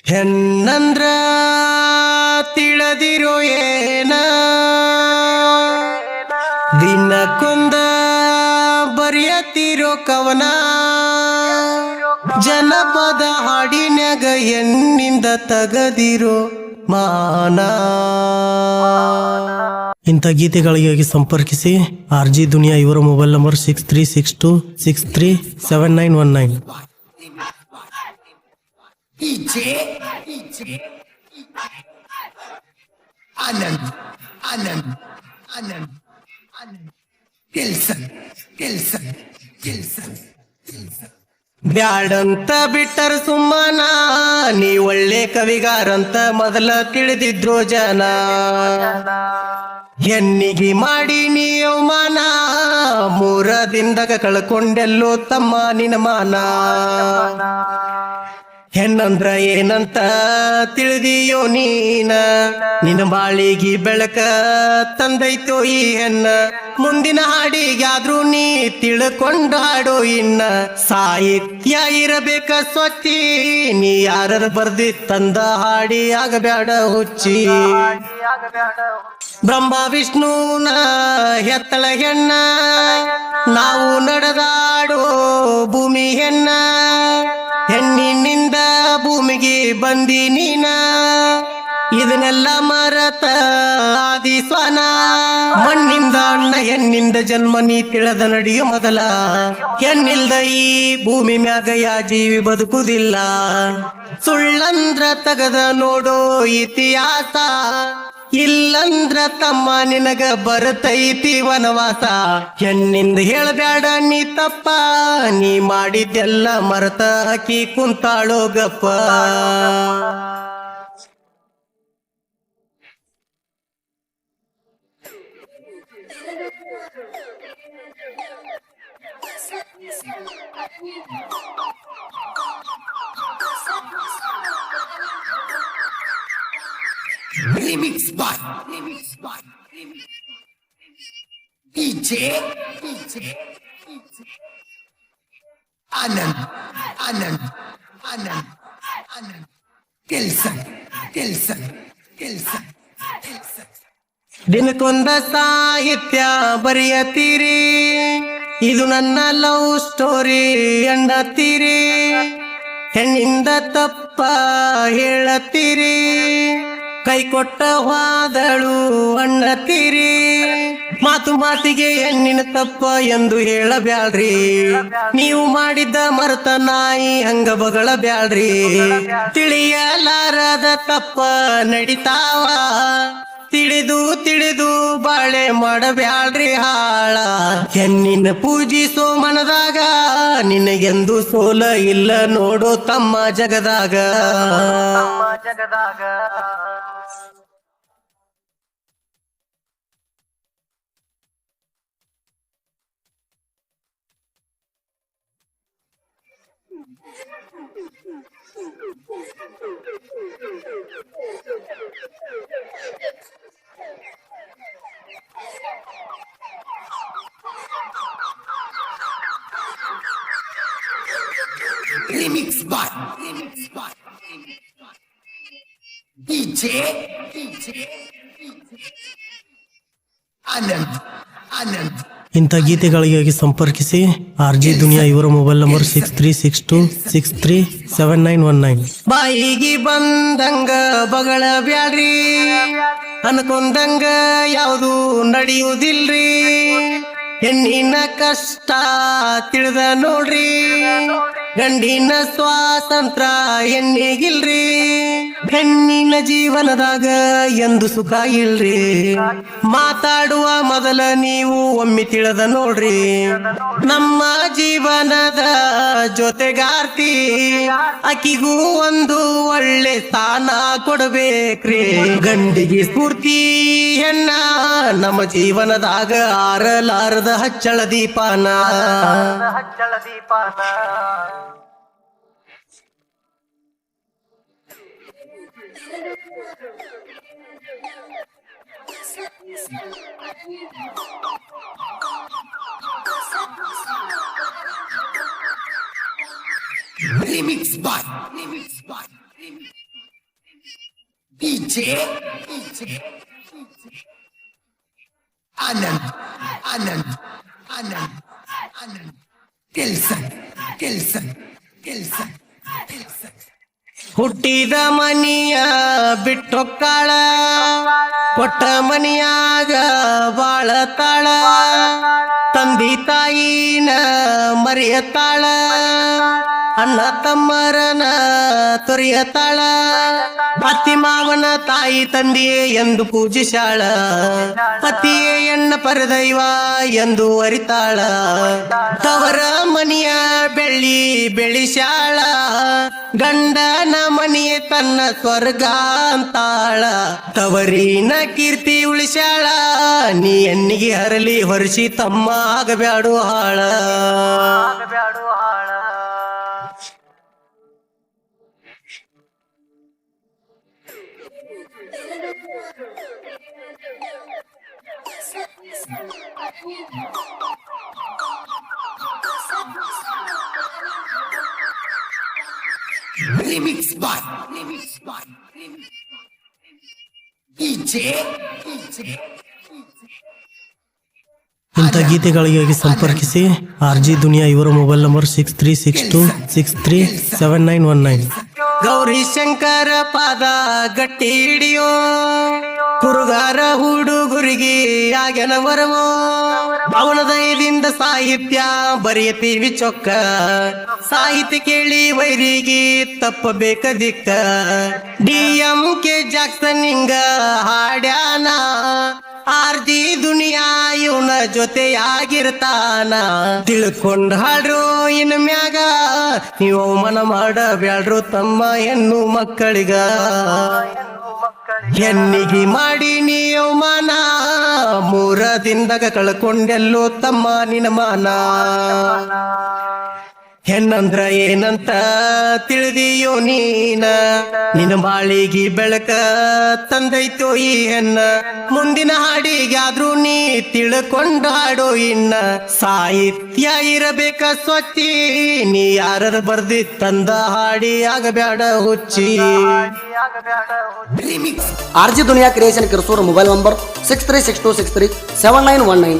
ಹೆಣ್ಣಂದ್ರ ತಿಳಿದಿರೋ ಏನ ದಿನಕ್ಕೊಂದ ಬರೆಯತಿರೋ ಕವನ ಜನಪದ ಹಾಡಿನ್ಯಾಗ ಹೆಣ್ಣಿಂದ ತಗದಿರೋ ಮಾನ. ಇಂಥ ಗೀತೆಗಳಿಗಾಗಿ ಸಂಪರ್ಕಿಸಿ RG ದುನಿಯಾ. ಇವರ ಮೊಬೈಲ್ ನಂಬರ್ 6362637919. ಆನಂದ್ ಆನಂದ್ ಆನಂದ್ ಆನಂದ್ ಕೆಲ್ಸನ್ ಕೆಲ್ಸನ್ ಕೆಲ್ಸನ್ ಕೆಲ್ಸನ್ ಬ್ಯಾಡಂತ ಬಿಟ್ಟರ ಸುಮ್ಮನ, ನೀ ಒಳ್ಳೆ ಕವಿಗಾರಂತ ಮೊದಲ ತಿಳಿದಿದ್ರು ಜನ. ಹೆಣ್ಣಿಗೆ ಮಾಡಿ ನೀ ಅವಮಾನ, 3 ದಿನದಾಗ ಕಳ್ಕೊಂಡೆಲ್ಲೋ ತಮ್ಮ ನಿನ ಮಾನ. ಹೆಣ್ಣಂದ್ರ ಏನಂತ ತಿಳಿದಿಯೋ ನೀನ, ನಿನ್ನ ಬಾಳಿಗೆ ಬೆಳಕ ತಂದೈತೋ ಈ ಹೆಣ್ಣ. ಮುಂದಿನ ಹಾಡಿಗಾದ್ರೂ ನೀ ತಿಳ್ಕೊಂಡು ಹಾಡೋ ಇನ್ನ. ಸಾಹಿತ್ಯ ಇರಬೇಕ ಸ್ವಚ್ಛಿ, ನೀ ಯಾರ ಬರ್ದಿ ತಂದ ಹಾಡಿ ಆಗಬ್ಯಾಡ ಹುಚ್ಚಿ. ಬ್ರಹ್ಮ ವಿಷ್ಣುನ ಹೆತ್ತಳ ಹೆಣ್ಣ, ನಾವು ನಡೆದಾಡೋ ಭೂಮಿ ಹೆಣ್ಣ. ಹೆಣ್ಣಿನಿಂದ ಭೂಮಿಗೆ ಬಂದಿ ನೀನ, ಇದನ್ನೆಲ್ಲ ಮರತ ಆದಿಸ್ವಾನ. ಮಣ್ಣಿಂದ ಅಣ್ಣ ಹೆಣ್ಣಿಂದ ಜನ್ಮ ನೀ ತಿಳಿದ ನಡೆಯೋ ಮೊದಲ. ಹೆಣ್ಣಿಲ್ದ ಈ ಭೂಮಿ ಮ್ಯಾಗ ಯಾ ಜೀವಿ ಬದುಕುದಿಲ್ಲ. ಸುಳ್ಳಂದ್ರ ತಗದ ನೋಡೋ ಇತಿಹಾಸ, ಇಲ್ಲಂದ್ರ ತಮ್ಮ ನಿನಗ ಬರತೈತಿ ವನವಾಸ. ಹೆಣ್ಣಿಂದ ಹೇಳಬ್ಯಾಡ ನೀ ತಪ್ಪ, ನೀ ಮಾಡಿದ್ದೆಲ್ಲ ಮರತ ಹಾಕಿ ಕುಂತಾಳೋ ಗಪ್ಪ. Remix by DJ Anand Anand Anand Anand ಕೆಲ್ಸನ್ ಕೆಲ್ಸನ್ ಕೆಲ್ಸನ್ ಕೆಲ್ಸನ್. ದಿನಕ್ಕೊಂದ ಸಾಹಿತ್ಯ ಬರೆಯತ್ತೀರಿ, ಇದು ನನ್ನ ಲವ್ ಸ್ಟೋರಿ ಅನ್ನತ್ತೀರಿ. ಹೆಣ್ಣಿಂದ ತಪ್ಪ ಹೇಳತ್ತೀರಿ, ಕೈ ಕೊಟ್ಟ ವಾದಳು ಅನ್ನತ್ತೀರಿ. ಮಾತು ಮಾತಿಗೆ ಹೆಣ್ಣಿನ ತಪ್ಪ ಎಂದು ಹೇಳಬ್ಯಾಡ್ರಿ, ನೀವು ಮಾಡಿದ್ದ ಮರತ ನಾಯಿ ಹಂಗ ಬಗಳ ಬ್ಯಾಡ್ರಿ. ತಿಳಿಯಲಾರದ ತಪ್ಪ ನಡಿತಾವ, ತಿಳಿದು ತಿಳಿದು ಬಾಳೆ ಮಾಡಬ್ಯಾಡ್ರಿ ಹಾಳ. ಹೆಣ್ಣಿನ ಪೂಜಿಸೋ ಮನದಾಗ ನಿನಗೆಂದು ಸೋಲ ಇಲ್ಲ ನೋಡೋ ತಮ್ಮ ಜಗದಾಗ. Remix by DJ Anand Anand. ಇಂಥ ಗೀತೆಗಳಿಗಾಗಿ ಸಂಪರ್ಕಿಸಿ RG ದುನಿಯಾ. ಇವರ ಮೊಬೈಲ್ ನಂಬರ್ 6362637919. ಬಾಯಿಗೆ ಬಂದಂಗ ಬಗಳ ಬ್ಯಾಡ್ರಿ, ಅನ್ಕೊಂದಂಗ ಯಾವುದು ನಡೆಯುವುದಿಲ್ರಿ. ಹೆಣ್ಣಿನ ಕಷ್ಟ ತಿಳಿದ ನೋಡ್ರಿ, ಗಂಡಿನ ಸ್ವಾತಂತ್ರ್ಯ ಹೆಣ್ಣಿಗಿಲ್ರಿ. ಹೆಣ್ಣಿನ ಜೀವನದಾಗ ಎಂದು ಸುಖ ಇಲ್ರಿ, ಮಾತಾಡುವ ಮೊದಲ ನೀವು ಒಮ್ಮೆ ತಿಳಿದ ನೋಡ್ರಿ. ನಮ್ಮ ಜೀವನದ ಜೊತೆಗಾರ್ತಿ, ಆಕಿಗೂ ಒಂದು ಒಳ್ಳೆ ಸ್ಥಾನ ಕೊಡಬೇಕ್ರಿ. ಗಂಡಿಗೆ ಸ್ಫೂರ್ತಿ ಹೆಣ್ಣ, ನಮ್ಮ ಜೀವನದಾಗ ಆರಲಾರದ ಹಚ್ಚಳ ದೀಪಾನ. Remix by DJ Anand Anand Anand Anand केल्सन केल्सन केल्सन केल्सन ಹುಟ್ಟಿದ ಮನಿಯ ಬಿಟ್ಟೊಕ್ಕಾಳ ಕೊಟ್ಟ ಮನಿಯಾಗ ಬಾಳತಾಳ ತಂದಿ ತಾಯಿನ ಮರೆಯತಾಳ ಅಣ್ಣ ತಮ್ಮರನ ತೊರೆಯತಾಳ ಅತ್ತಿ ಮಾವನ ತಾಯಿ ತಂದೆಯೇ ಎಂದು ಪೂಜಿಸಾಳ ಪತಿಯೇ ಎಣ್ಣ ಪರದೈವ ಎಂದು ಅರಿತಾಳ ತವರ ಮನಿಯ ಬೆಳ್ಳಿ ಬೆಳಿಸಾಳ ಗಂಡನ ಮನಿಯೇ ತನ್ನ ಸ್ವರ್ಗ ಅಂತಾಳ ತವರಿನ ಕೀರ್ತಿ ಉಳಿಸಾಳ ನೀ ಎಣ್ಣಿಗೆ ಹರಲಿ ಹೊರಿಸಿ ತಮ್ಮ ಆಗಬ್ಯಾಡು ಹಾಳ Remix by DJ ಇಂಥ ಗೀತೆಗಳಿಗಾಗಿ ಸಂಪರ್ಕಿಸಿ RG ದುನಿಯಾ ಇವರ ಮೊಬೈಲ್ ನಂಬರ್ 6362637919. ಗೌರಿ ಶಂಕರ ಪಾದ ಗಟ್ಟಿ ಹಿಡಿಯೋ ಕುರುಗಾರ ಹುಡುಗುರಿಗೆ ಆಗ್ಯನ ವರವೋ ಅವನ ದಯದಿಂದ ಸಾಹಿತ್ಯ ಬರೆಯತೀವಿ ಚೊಕ್ಕ ಸಾಹಿತ್ಯ ಕೇಳಿ ವೈರಿಗೆ ತಪ್ಪಬೇಕ ದಿಕ್ಕ DMK ಜಾಕ್ಸನ್ ಹಿಂಗ ಹಾಡ್ಯಾನ RG ದುನಿಯಾ ಇವನ ಜೊತೆಯಾಗಿರ್ತಾನ ತಿಳ್ಕೊಂಡ್ ಹಾಡ್ರು ಇನ್ ಮ್ಯಾಗ ನೀವು ಮನ ಮಾಡಬ್ಯಾಡ್ರು ತಮ್ಮ ಹೆಣ್ಣು ಮಕ್ಕಳಿಗ ಹೆಣ್ಣಿಗೆ ಮಾಡಿ ನೀವು ಮನ 3 ದಿನದಾಗ ಕಳ್ಕೊಂಡೆಲ್ಲೋ ತಮ್ಮ ನಿನ್ನ ಮಾನ ಹೆಣ್ಣಂದ್ರ ಏನಂತ ತಿಳಿದಿಯೋ ನೀನ ನಿನ್ನ ಬಾಳಿಗೆ ಬೆಳಕ ತಂದೈತೋ ಈ ಹೆಣ್ಣ ಮುಂದಿನ ಹಾಡಿಗಾದ್ರೂ ನೀ ತಿಳ್ಕೊಂಡು ಹಾಡೋ ಇನ್ನ ಸಾಹಿತ್ಯ ಇರಬೇಕ ಸ್ವಚ್ಛಿ ನೀ ಯಾರ ಬರ್ದಿ ತಂದ ಹಾಡಿ ಆಗಬ್ಯಾಡ ಹುಚ್ಚಿ Remix RG ದುನಿಯಾ ಕ್ರಿಯೇಷನ್ ಕಿರ್ಸೂರು ಮೊಬೈಲ್ ನಂಬರ್ 6362637919.